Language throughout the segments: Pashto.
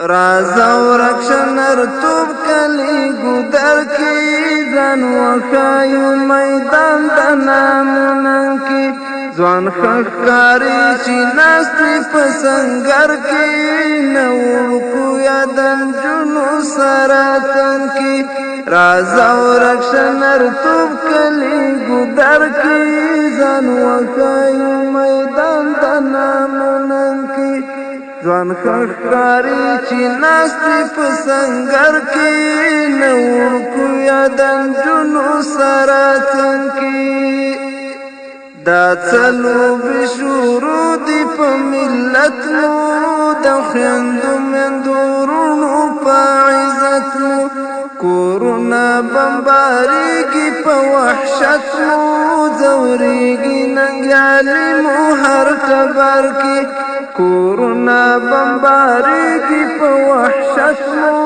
رازا ورکشنر توب کلی گودر کی زن وخایو میدان دنامونن کی زوان خخکاری چی ناستی پسنگر کی نورکو یادن جنو سراتن کی رازا ورکشنر توب کلی گودر کی زن وخایو میدان دنامونن کی ځوان خخکاری چې ناستی پسنگر کی نورکو یادن جنو سراتن کی دا څلو بشورو دی په ملت مو د خویندو مندورونو په عزت مو کورونا بمباریږي په وحشت مو ځوریږي ننګیالي مو هر ټبر کی کورونا بمباریږي په وحشت مو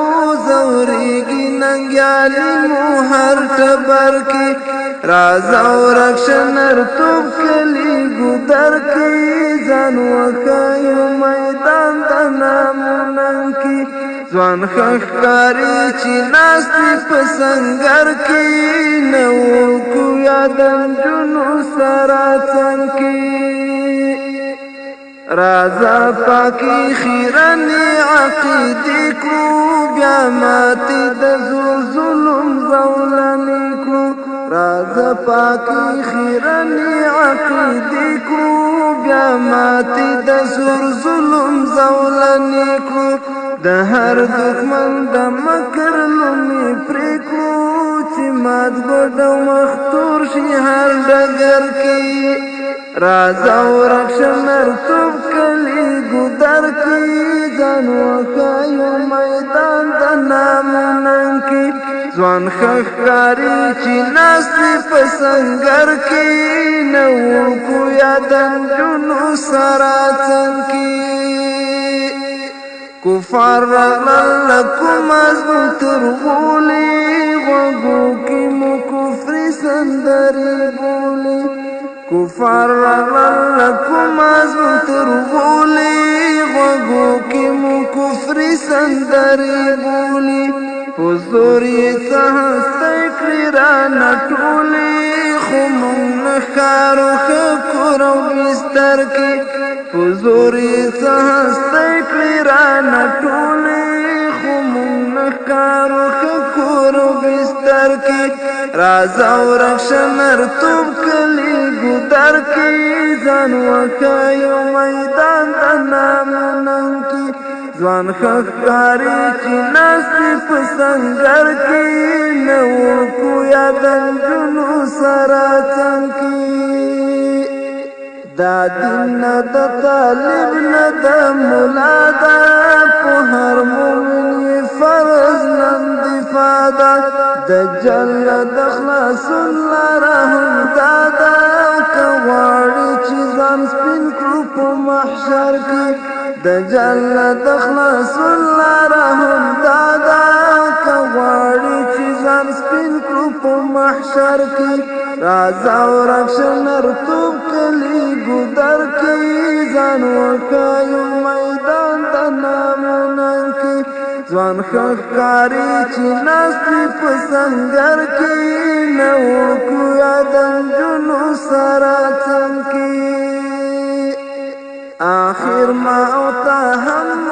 ځوریږي ننګیالي مو هر ټبر کی رازا ورکشنر توب کلی گودر کی ځان وخایو میدان دنامونن کی ځوان خخکاری چې ناستی پسنگر کی نورکو یادن جنو سراتن کی رازا پاکی خیرنی عقیدی کو بیا ماتی د زور ظلم زولنی کو رازا پاکی خیرنی عقیدی کو بیا ماتی د زور ظلم زولنی کو د هر دښمن د مکر لومې پرېکړو چې مات ګوډ مختور شي هر ډګر کې رازا ورکشنر توب کلی گودر کی ځان وخایو میدان دنامونن کی ځوان خخکاری چې ناستی پسنگر کی نورکو یادن جنو سراتن کی کفار رغلل لکم ازمو ترغولی غوگو کی مو کفری سندری بولی کفار رغلل لکم ازمو ترغولی غوگو کی مو کفری سندری بولی پزوری سهستی کری را نٹولی خمون نخارو خکورو بستر کی پزوری سهستی کری را نٹولی خمون نخارو خکورو بستر کی رازا ورکشنر توب کلی گودر کی ځان وخایو میدان دنامونن کی ځوان خخکاری چې ناستی پسنگر کی نورکو یادن جنو سراتن کی دا دین نه د طالب نه د ملا دا په هر مومن فرض نن دفاع دا دجال د خلاصون لرهم دادا کواړي چې ځان سپین کړو په محشر کې دجال د خلاصون لرهم دادا کواړي چې ځان سپین کړو په محشر کې رازا ورکشنر توب کلی گودر کی ځان وخایو میدان دنامونن کی ځوان خخکاری چې ناستی پسنگر کی نورکو یادن جنو سراتن کی آخر ما او تا هم